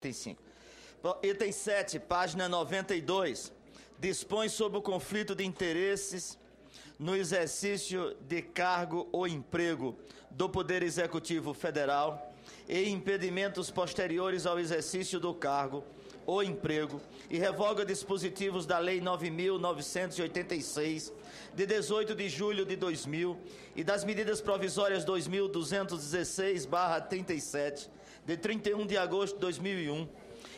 95. Item 7, página 92. Dispõe sobre o conflito de interesses no exercício de cargo ou emprego do Poder Executivo Federal e impedimentos posteriores ao exercício do cargo ou emprego e revoga dispositivos da Lei 9.986, de 18 de julho de 2000 e das medidas provisórias 2.216/37, de 31 de agosto de 2001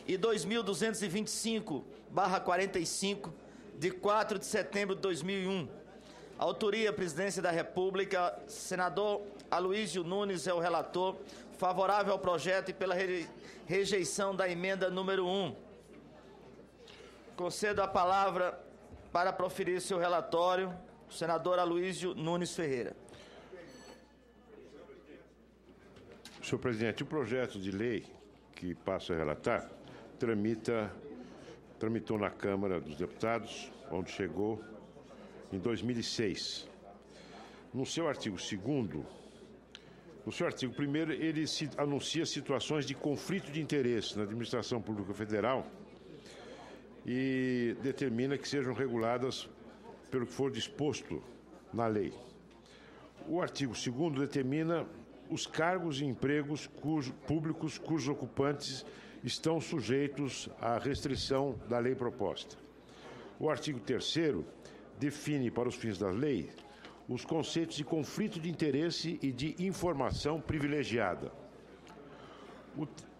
e 2.225/45, de 4 de setembro de 2001. Autoria, Presidência da República. Senador Aloísio Nunes é o relator, favorável ao projeto e pela rejeição da emenda número 1. Concedo a palavra para proferir seu relatório, o senador Aloísio Nunes Ferreira. Senhor presidente, o projeto de lei que passo a relatar tramitou na Câmara dos Deputados, onde chegou em 2006. No seu artigo 2º, ele anuncia situações de conflito de interesse na administração pública federal e determina que sejam reguladas pelo que for disposto na lei. O artigo 2º determina os cargos e empregos públicos cujos ocupantes estão sujeitos à restrição da lei proposta. O artigo 3º define, para os fins da lei, os conceitos de conflito de interesse e de informação privilegiada.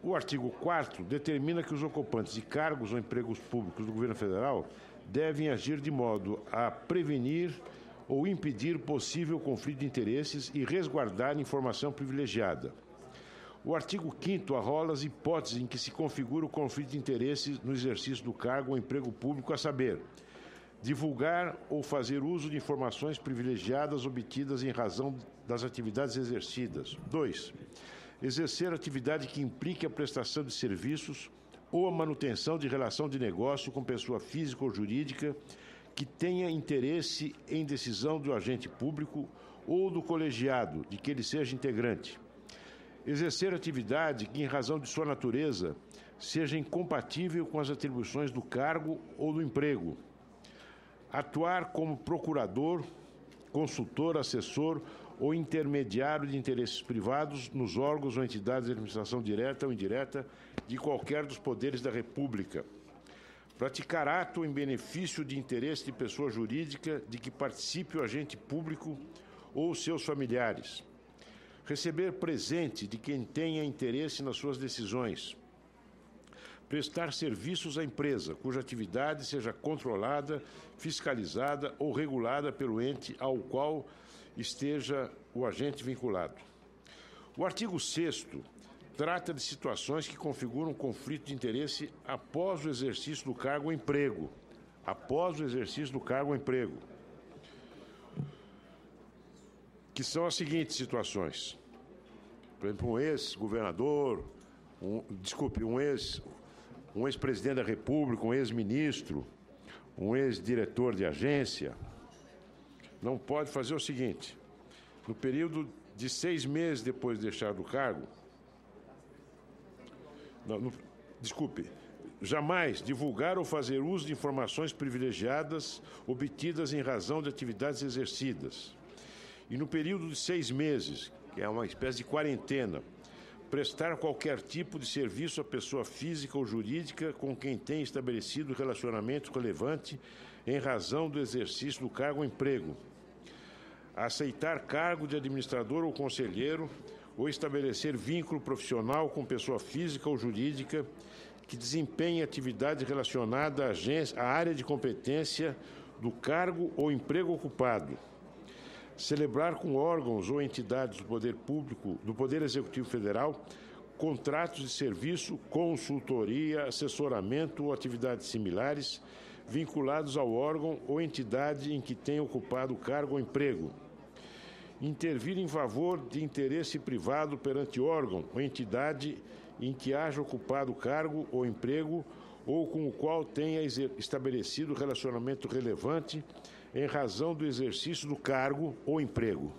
O artigo 4º determina que os ocupantes de cargos ou empregos públicos do governo federal devem agir de modo a prevenir ou impedir possível conflito de interesses e resguardar informação privilegiada. O artigo 5º arrola as hipóteses em que se configura o conflito de interesses no exercício do cargo ou emprego público, a saber, divulgar ou fazer uso de informações privilegiadas obtidas em razão das atividades exercidas. 2. Exercer atividade que implique a prestação de serviços ou a manutenção de relação de negócio com pessoa física ou jurídica que tenha interesse em decisão do agente público ou do colegiado de que ele seja integrante. Exercer atividade que, em razão de sua natureza, seja incompatível com as atribuições do cargo ou do emprego. Atuar como procurador, consultor, assessor ou intermediário de interesses privados nos órgãos ou entidades de administração direta ou indireta de qualquer dos poderes da República. Praticar ato em benefício de interesse de pessoa jurídica de que participe o agente público ou seus familiares. Receber presente de quem tenha interesse nas suas decisões. Prestar serviços à empresa, cuja atividade seja controlada, fiscalizada ou regulada pelo ente ao qual esteja o agente vinculado. O artigo 6º trata de situações que configuram conflito de interesse após o exercício do cargo ou emprego. Após o exercício do cargo ou emprego. Que são as seguintes situações. Por exemplo, um ex-governador, um ex-presidente da República, um ex-ministro, um ex-diretor de agência, não pode fazer o seguinte: no período de 6 meses depois de deixar do cargo, jamais divulgar ou fazer uso de informações privilegiadas obtidas em razão de atividades exercidas. E no período de 6 meses, que é uma espécie de quarentena, prestar qualquer tipo de serviço à pessoa física ou jurídica com quem tem estabelecido relacionamento relevante em razão do exercício do cargo ou emprego. Aceitar cargo de administrador ou conselheiro ou estabelecer vínculo profissional com pessoa física ou jurídica que desempenhe atividade relacionada à área de competência do cargo ou emprego ocupado. Celebrar com órgãos ou entidades do poder público, do Poder Executivo Federal, contratos de serviço, consultoria, assessoramento ou atividades similares vinculados ao órgão ou entidade em que tenha ocupado o cargo ou emprego. Intervir em favor de interesse privado perante órgão ou entidade em que haja ocupado cargo ou emprego ou com o qual tenha estabelecido relacionamento relevante em razão do exercício do cargo ou emprego.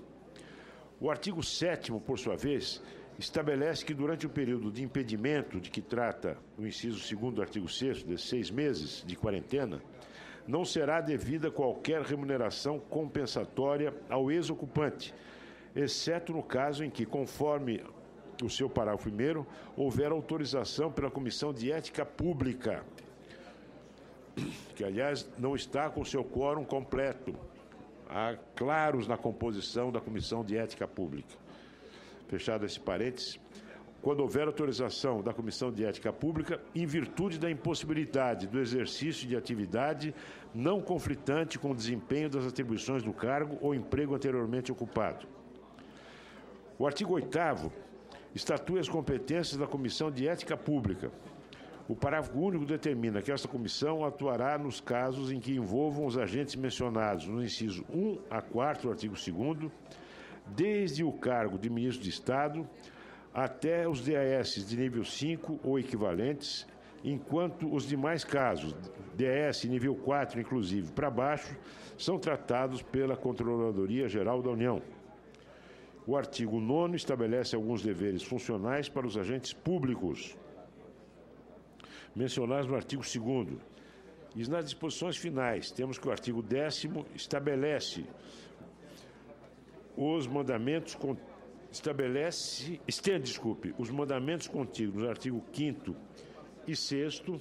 O artigo 7º, por sua vez, estabelece que durante o período de impedimento de que trata o inciso 2º do artigo 6º, de 6 meses de quarentena, não será devida qualquer remuneração compensatória ao ex-ocupante, exceto no caso em que, conforme o seu parágrafo 1º, houver autorização pela Comissão de Ética Pública, que, aliás, não está com seu quórum completo. Há claros na composição da Comissão de Ética Pública. Fechado esse parênteses, quando houver autorização da Comissão de Ética Pública, em virtude da impossibilidade do exercício de atividade não conflitante com o desempenho das atribuições do cargo ou emprego anteriormente ocupado. O artigo 8º estatui as competências da Comissão de Ética Pública. O parágrafo único determina que esta comissão atuará nos casos em que envolvam os agentes mencionados no inciso 1 a 4 do artigo 2º, desde o cargo de ministro de Estado até os DAS de nível 5 ou equivalentes, enquanto os demais casos, DAS nível 4 inclusive para baixo, são tratados pela Controladoria Geral da União. O artigo 9º estabelece alguns deveres funcionais para os agentes públicos, mencionados no artigo 2º. E nas disposições finais, temos que o artigo 10º estabelece os mandamentos os mandamentos contidos no artigo 5º e 6º,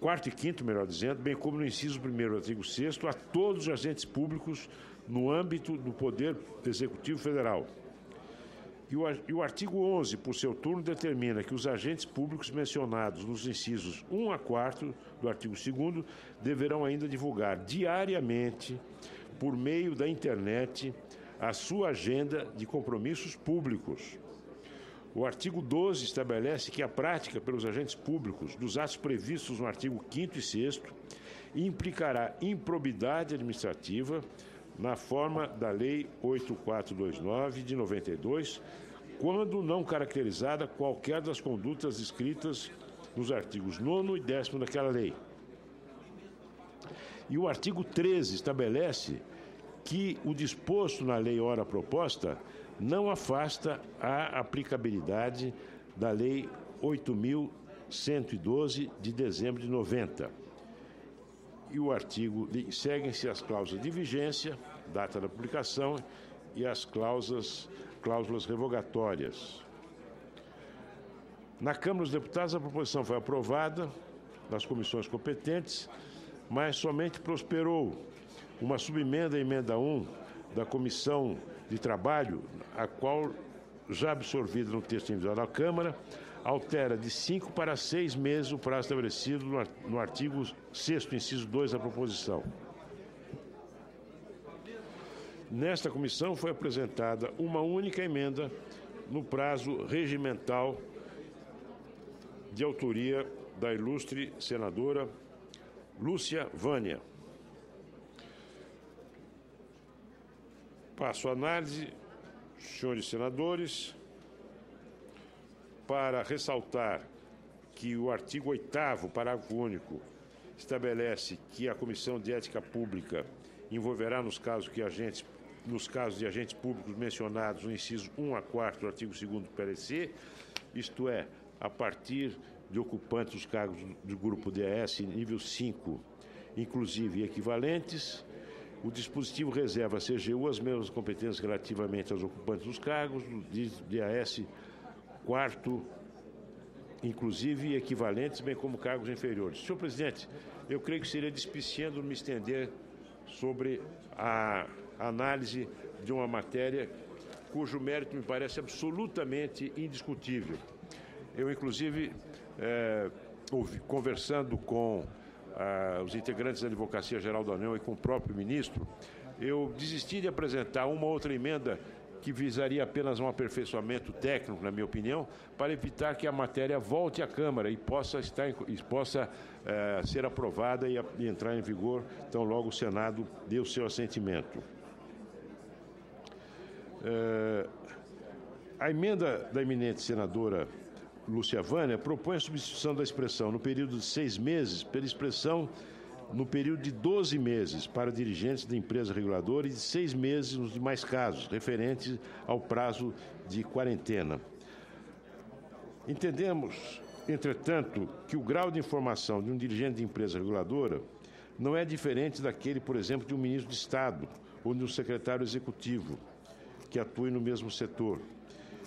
4º e 5º, melhor dizendo, bem como no inciso 1º do artigo 6º, a todos os agentes públicos no âmbito do Poder Executivo Federal. E o artigo 11, por seu turno, determina que os agentes públicos mencionados nos incisos 1 a 4 do artigo 2º deverão ainda divulgar diariamente, por meio da internet, a sua agenda de compromissos públicos. O artigo 12 estabelece que a prática pelos agentes públicos dos atos previstos no artigo 5º e 6º implicará improbidade administrativa na forma da Lei 8429 de 92, quando não caracterizada qualquer das condutas descritas nos artigos 9º e 10º daquela lei. E o artigo 13 estabelece que o disposto na lei ora proposta não afasta a aplicabilidade da Lei 8.112 de dezembro de 90. E o artigo seguem-se as cláusulas de vigência, data da publicação e as cláusulas revogatórias. Na Câmara dos Deputados, a proposição foi aprovada nas comissões competentes, mas somente prosperou uma subemenda à emenda 1 da Comissão de Trabalho, a qual, já absorvida no texto enviado à Câmara, altera de 5 para 6 meses o prazo estabelecido no artigo 6º, inciso 2 da proposição. Nesta comissão foi apresentada uma única emenda no prazo regimental de autoria da ilustre senadora Lúcia Vânia. Passo a análise, senhores senadores, para ressaltar que o artigo 8º, parágrafo único, estabelece que a Comissão de Ética Pública envolverá nos casos de agentes públicos mencionados no inciso 1 a 4 do artigo 2º do PLC, isto é, a partir de ocupantes dos cargos do grupo DAS nível 5, inclusive e equivalentes. O dispositivo reserva à CGU as mesmas competências relativamente aos ocupantes dos cargos, do DAS 4º, inclusive e equivalentes, bem como cargos inferiores. Senhor presidente, eu creio que seria despiciando me estender sobre a análise de uma matéria cujo mérito me parece absolutamente indiscutível. Eu, inclusive, conversando com os integrantes da Advocacia Geral da União e com o próprio ministro, eu desisti de apresentar uma outra emenda que visaria apenas um aperfeiçoamento técnico, na minha opinião, para evitar que a matéria volte à Câmara e possa ser aprovada e entrar em vigor, tão logo o Senado dê o seu assentimento. A emenda da eminente senadora Lúcia Vânia propõe a substituição da expressão no período de 6 meses pela expressão no período de 12 meses para dirigentes da empresa reguladora e de 6 meses nos demais casos, referentes ao prazo de quarentena. Entendemos, entretanto, que o grau de informação de um dirigente de empresa reguladora não é diferente daquele, por exemplo, de um ministro de Estado ou de um secretário executivo que atue no mesmo setor.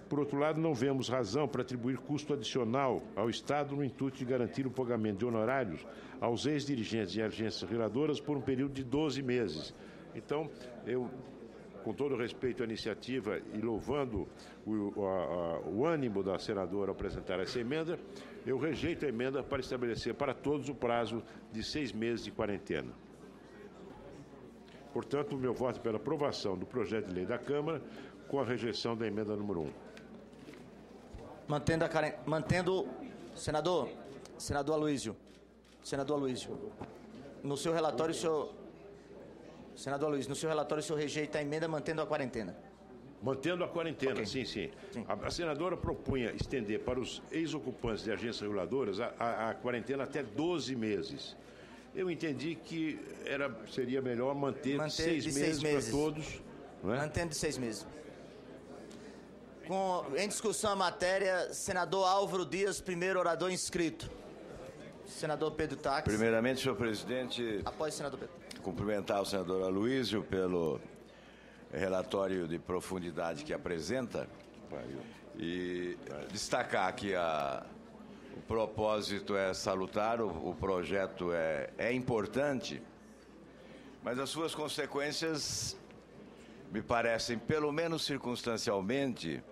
Por outro lado, não vemos razão para atribuir custo adicional ao Estado no intuito de garantir o pagamento de honorários aos ex-dirigentes de agências reguladoras por um período de 12 meses. Então, eu, com todo respeito à iniciativa e louvando o ânimo da senadora ao apresentar essa emenda, eu rejeito a emenda para estabelecer para todos o prazo de 6 meses de quarentena. Portanto, o meu voto é pela aprovação do projeto de lei da Câmara com a rejeição da emenda número 1. Senador Aloysio, no seu relatório, senador Aloysio, no seu relatório, o senhor rejeita a emenda mantendo a quarentena. Mantendo a quarentena, okay. Sim. A senadora propunha estender para os ex-ocupantes de agências reguladoras a quarentena até 12 meses. Eu entendi que seria melhor manter 6 meses para todos. Não é? Mantendo de 6 meses. Em discussão a matéria, senador Álvaro Dias, primeiro orador inscrito. Senador Pedro Táxi. Primeiramente, senhor presidente, após o senador Pedro. Cumprimentar o senador Aloysio pelo relatório de profundidade que apresenta e destacar que o propósito é salutar, o projeto é importante, mas as suas consequências me parecem, pelo menos circunstancialmente,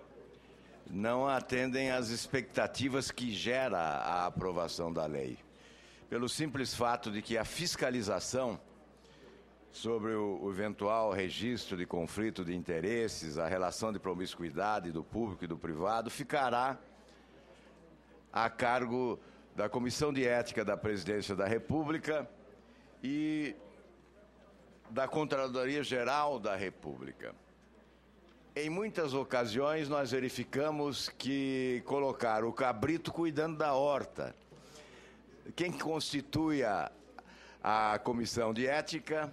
não atendem às expectativas que gera a aprovação da lei. Pelo simples fato de que a fiscalização sobre o eventual registro de conflito de interesses, a relação de promiscuidade do público e do privado, ficará a cargo da Comissão de Ética da Presidência da República e da Controladoria Geral da República. Em muitas ocasiões, nós verificamos que colocar o cabrito cuidando da horta. Quem constitui a Comissão de Ética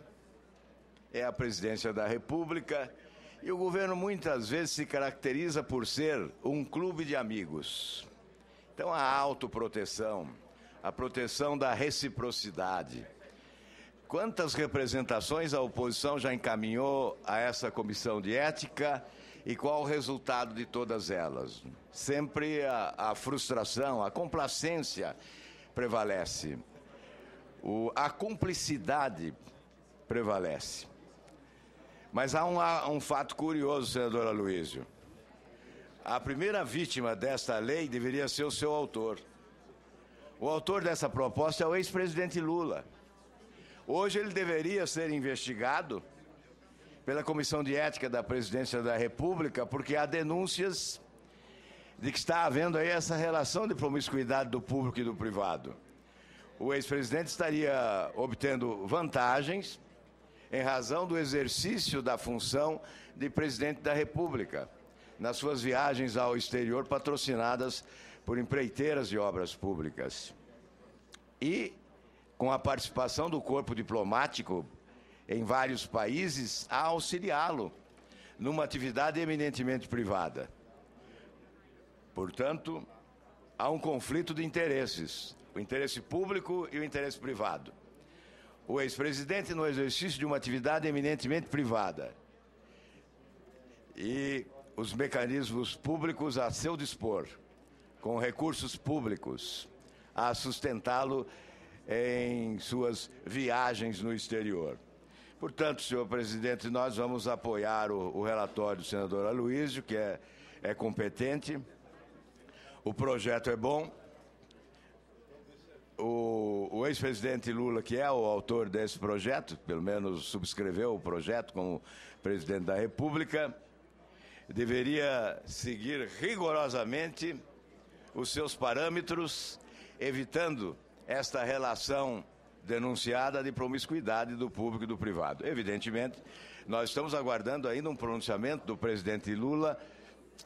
é a Presidência da República e o governo muitas vezes se caracteriza por ser um clube de amigos. Então, a autoproteção, a proteção da reciprocidade. Quantas representações a oposição já encaminhou a essa comissão de ética e qual o resultado de todas elas? Sempre a frustração, a complacência prevalece. A cumplicidade prevalece. Mas há um fato curioso, senador Aloysio. A primeira vítima desta lei deveria ser o seu autor. O autor dessa proposta é o ex-presidente Lula. Hoje ele deveria ser investigado pela Comissão de Ética da Presidência da República, porque há denúncias de que está havendo aí essa relação de promiscuidade do público e do privado. O ex-presidente estaria obtendo vantagens em razão do exercício da função de presidente da República, nas suas viagens ao exterior patrocinadas por empreiteiras de obras públicas. E com a participação do corpo diplomático em vários países, a auxiliá-lo numa atividade eminentemente privada. Portanto, há um conflito de interesses, o interesse público e o interesse privado. O ex-presidente no exercício de uma atividade eminentemente privada e os mecanismos públicos a seu dispor, com recursos públicos, a sustentá-lo em suas viagens no exterior. Portanto, senhor presidente, nós vamos apoiar o relatório do senador Aloysio, que é competente. O projeto é bom. O ex-presidente Lula, que é o autor desse projeto, pelo menos subscreveu o projeto como presidente da República, deveria seguir rigorosamente os seus parâmetros, evitando esta relação denunciada de promiscuidade do público e do privado. Evidentemente, nós estamos aguardando ainda um pronunciamento do presidente Lula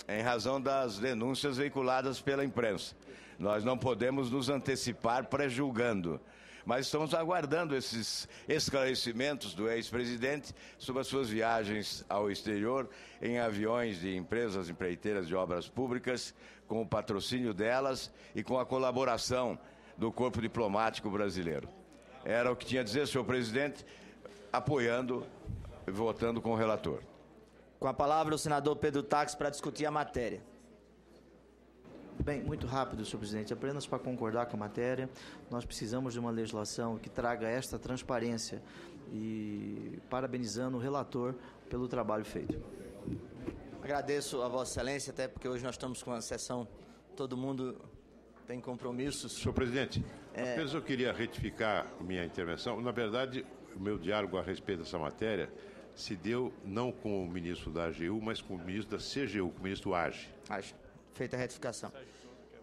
em razão das denúncias veiculadas pela imprensa. Nós não podemos nos antecipar pré-julgando, Mas estamos aguardando esses esclarecimentos do ex-presidente sobre as suas viagens ao exterior em aviões de empresas empreiteiras de obras públicas, com o patrocínio delas e com a colaboração do corpo diplomático brasileiro. Era o que tinha a dizer, senhor presidente, apoiando e votando com o relator. Com a palavra o senador Pedro Taques para discutir a matéria. Bem, muito rápido, senhor presidente. Apenas para concordar com a matéria, nós precisamos de uma legislação que traga esta transparência e parabenizando o relator pelo trabalho feito. Agradeço a Vossa Excelência, até porque hoje nós estamos com uma sessão, todo mundo tem compromissos. Senhor presidente, apenas eu queria retificar minha intervenção. Na verdade, o meu diálogo a respeito dessa matéria se deu não com o ministro da AGU, mas com o ministro da CGU, com o ministro Age. Feita a retificação.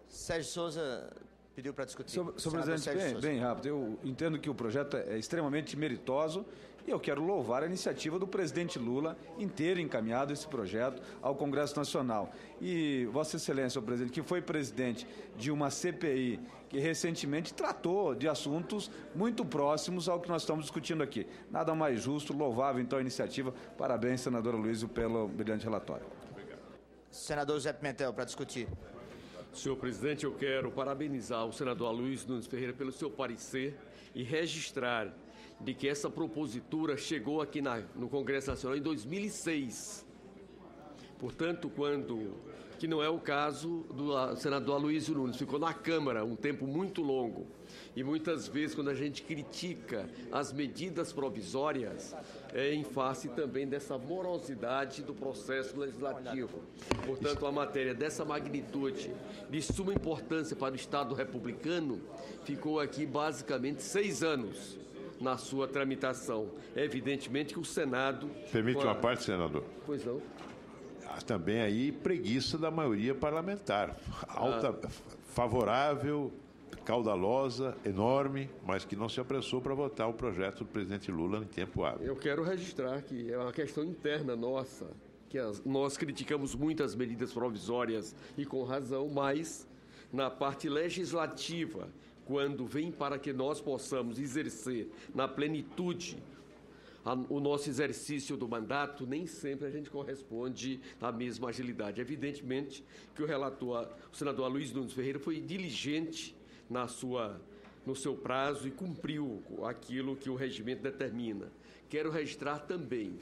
Sérgio Souza pediu para discutir. Senhor presidente, bem rápido. Eu entendo que o projeto é extremamente meritoso e eu quero louvar a iniciativa do presidente Lula em ter encaminhado esse projeto ao Congresso Nacional. E Vossa Excelência, senhor presidente, que foi presidente de uma CPI que recentemente tratou de assuntos muito próximos ao que nós estamos discutindo aqui. Nada mais justo, louvável então a iniciativa. Parabéns, senadora Luísio, pelo brilhante relatório. Senador José Pimentel, para discutir. Senhor presidente, eu quero parabenizar o senador Aloysio Nunes Ferreira pelo seu parecer e registrar de que essa propositura chegou aqui no Congresso Nacional em 2006. Portanto, que não é o caso do senador Aloysio Nunes, ficou na Câmara um tempo muito longo. E muitas vezes, quando a gente critica as medidas provisórias, é em face também dessa morosidade do processo legislativo. Portanto, a matéria dessa magnitude, de suma importância para o Estado republicano, ficou aqui basicamente 6 anos na sua tramitação. É evidentemente que o Senado... Permite uma parte, senador? Pois não. Também aí preguiça da maioria parlamentar. Favorável, caudalosa, enorme, mas que não se apressou para votar o projeto do presidente Lula em tempo hábil. Eu quero registrar que é uma questão interna nossa, que nós criticamos muitas medidas provisórias e com razão, mas na parte legislativa, quando vem para que nós possamos exercer na plenitude o nosso exercício do mandato, nem sempre a gente corresponde à mesma agilidade. Evidentemente que o relator, o senador Aloysio Nunes Ferreira, foi diligente no seu prazo e cumpriu aquilo que o regimento determina. Quero registrar também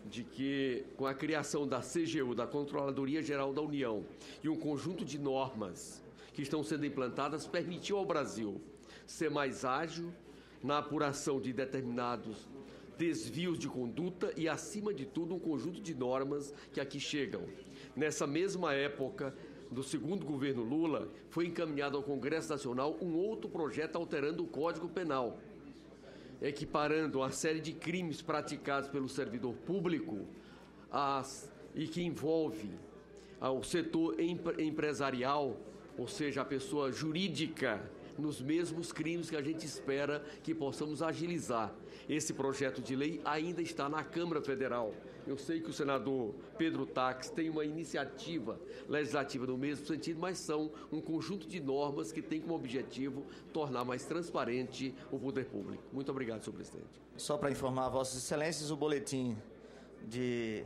de que, com a criação da CGU, da Controladoria Geral da União, e um conjunto de normas que estão sendo implantadas, permitiu ao Brasil ser mais ágil na apuração de determinados desvios de conduta e, acima de tudo, um conjunto de normas que aqui chegam. Nessa mesma época do segundo governo Lula, foi encaminhado ao Congresso Nacional um outro projeto alterando o Código Penal, equiparando uma série de crimes praticados pelo servidor público e que envolve o setor empresarial, ou seja, a pessoa jurídica, nos mesmos crimes que a gente espera que possamos agilizar. Esse projeto de lei ainda está na Câmara Federal. Eu sei que o senador Pedro Taques tem uma iniciativa legislativa no mesmo sentido, mas são um conjunto de normas que tem como objetivo tornar mais transparente o poder público. Muito obrigado, senhor presidente. Só para informar Vossas Excelências, o boletim de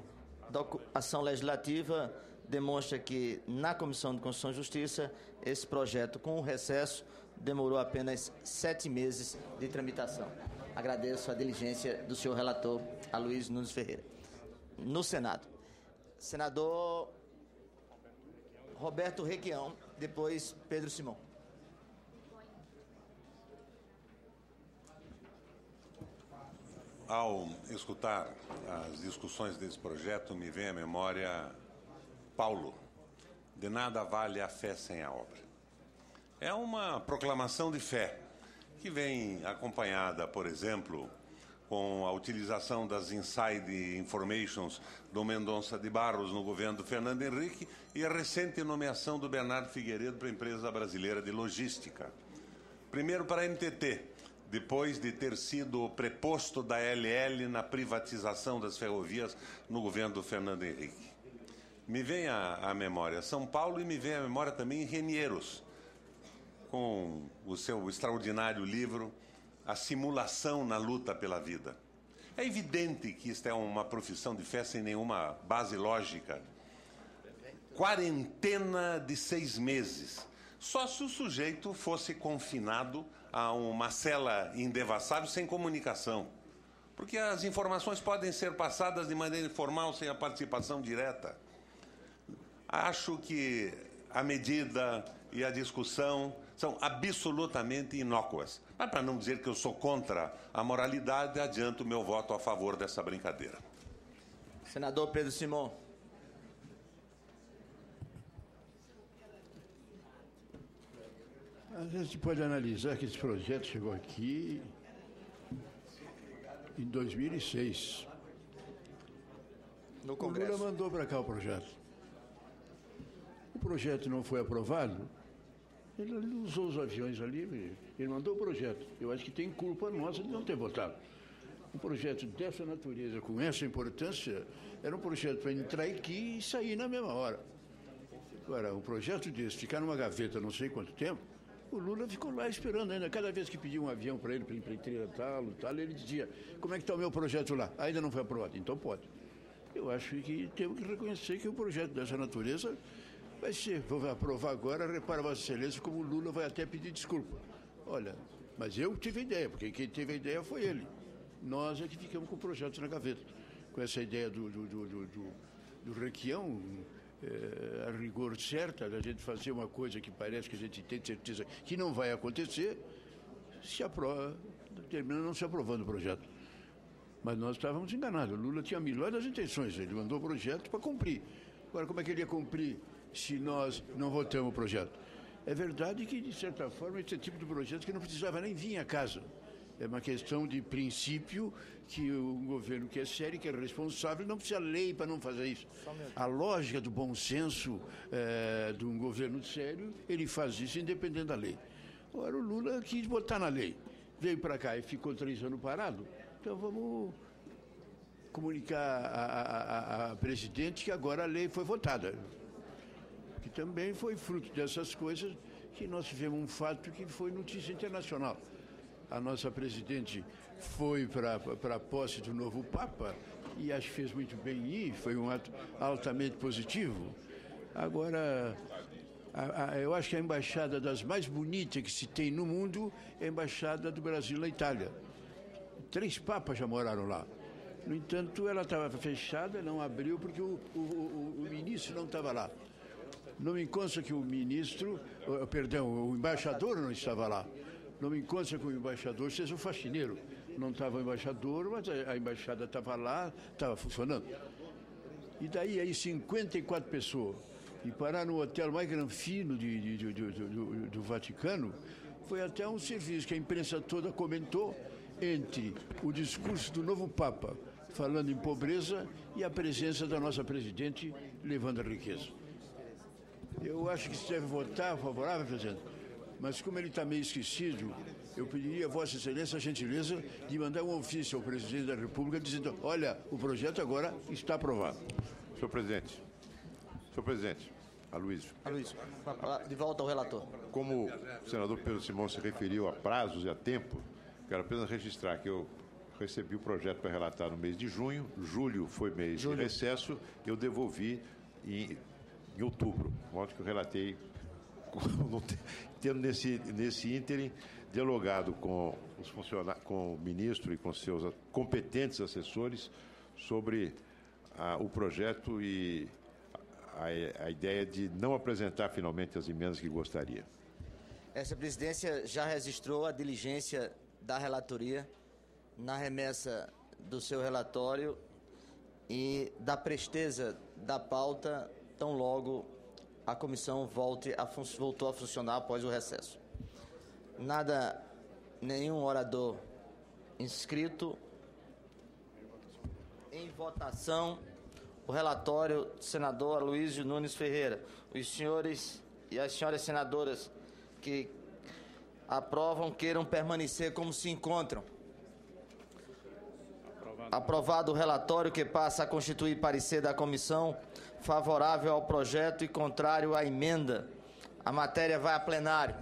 ação legislativa demonstra que na Comissão de Constituição e Justiça esse projeto, com o recesso, demorou apenas 7 meses de tramitação. Agradeço a diligência do senhor relator Aloysio Nunes Ferreira. No Senado, senador Roberto Requião, depois Pedro Simão. Ao escutar as discussões desse projeto, me vem à memória Paulo: de nada vale a fé sem a obra. É uma proclamação de fé que vem acompanhada, por exemplo, com a utilização das inside informations do Mendonça de Barros no governo do Fernando Henrique e a recente nomeação do Bernardo Figueiredo para a empresa brasileira de logística. Primeiro para a NTT, depois de ter sido preposto da LL na privatização das ferrovias no governo do Fernando Henrique. Me vem à memória São Paulo e me vem à memória também Renieiros, com o seu extraordinário livro a simulação na luta pela vida. É evidente que isto é uma profissão de fé sem nenhuma base lógica. Quarentena de 6 meses. Só se o sujeito fosse confinado a uma cela indevassável sem comunicação. Porque as informações podem ser passadas de maneira informal, sem a participação direta. Acho que a medida e a discussão são absolutamente inócuas. Mas, para não dizer que eu sou contra a moralidade, adianto o meu voto a favor dessa brincadeira. Senador Pedro Simão. A gente pode analisar que esse projeto chegou aqui em 2006. No Congresso. O Lula mandou para cá o projeto. O projeto não foi aprovado. Ele usou os aviões ali, ele mandou o projeto. Eu acho que tem culpa nossa de não ter votado. Um projeto dessa natureza, com essa importância, era um projeto para entrar aqui e sair na mesma hora. Agora, um projeto desse, ficar numa gaveta não sei quanto tempo, o Lula ficou lá esperando ainda. Cada vez que pedia um avião para ele tal, ele dizia: como é que está o meu projeto lá? Ainda não foi aprovado. Então pode. Eu acho que temos que reconhecer que um projeto dessa natureza vai ser. Vou aprovar agora, repara, Vossa Excelência, como o Lula vai até pedir desculpa. Olha, mas eu tive a ideia, porque quem teve a ideia foi ele. Nós é que ficamos com o projeto na gaveta. Com essa ideia do Requião, a rigor certa, da gente fazer uma coisa que parece que a gente tem certeza que não vai acontecer, se aprova, termina não se aprovando o projeto. Mas nós estávamos enganados. O Lula tinha a melhor das intenções, ele mandou o projeto para cumprir. Agora, como é que ele ia cumprir se nós não votamos o projeto? É verdade que, de certa forma, esse é o tipo de projeto que não precisava nem vir a casa. É uma questão de princípio que o governo que é sério, que é responsável, não precisa lei para não fazer isso. A lógica do bom senso de um governo sério, ele faz isso independente da lei. Agora, o Lula quis botar na lei. Veio para cá e ficou 3 anos parado. Então, vamos comunicar a presidente que agora a lei foi votada. Que também foi fruto dessas coisas que nós tivemos um fato que foi notícia internacional. A nossa presidente foi para a posse do novo Papa e acho que fez muito bem ir, foi um ato altamente positivo. Agora, eu acho que a embaixada das mais bonitas que se tem no mundo é a embaixada do Brasil na Itália. 3 papas já moraram lá. No entanto, ela estava fechada, não abriu porque o ministro não estava lá. Não me consta que o embaixador não estava lá. Não me consta que o embaixador seja um faxineiro. Não estava o embaixador, mas a embaixada estava lá, estava funcionando. E daí aí 54 pessoas. E parar no hotel mais granfino do Vaticano foi até um serviço que a imprensa toda comentou entre o discurso do novo Papa falando em pobreza e a presença da nossa presidente levando a riqueza. Eu acho que se deve votar favorável, presidente. Mas como ele está meio esquecido, eu pediria a Vossa Excelência a gentileza de mandar um ofício ao presidente da República dizendo: olha, o projeto agora está aprovado. Senhor presidente, Aloysio. De volta ao relator. Como o senador Pedro Simão se referiu a prazos e a tempo, quero apenas registrar que eu recebi o projeto para relatar no mês de junho, julho foi mês de recesso, eu devolvi em outubro, de modo que eu relatei tendo nesse ínterim dialogado com os funcionários, com o ministro e com seus competentes assessores sobre o projeto e a ideia de não apresentar finalmente as emendas que gostaria. Essa presidência já registrou a diligência da relatoria na remessa do seu relatório e da presteza da pauta tão logo a comissão voltou a funcionar após o recesso. Nenhum orador inscrito. Em votação, o relatório do senador Aloysio Nunes Ferreira. Os senhores e as senhoras senadoras que aprovam queiram permanecer como se encontram. Aprovado o relatório, que passa a constituir parecer da comissão favorável ao projeto e contrário à emenda. A matéria vai a plenário.